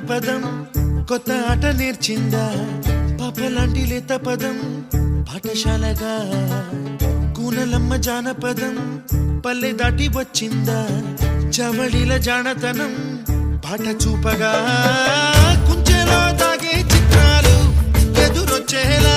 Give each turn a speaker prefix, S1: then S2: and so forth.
S1: జానపదం కొత్త ఆట నేర్చిందా పాపలాంటి లేత పదం పాఠశాలగా కూనలమ్మ జానపదం పల్లె దాటి వచ్చిందా చవళిల జానతనం పాట చూపగా కుంచెలో తాగే చిత్రాలు ఎదురొచ్చేలా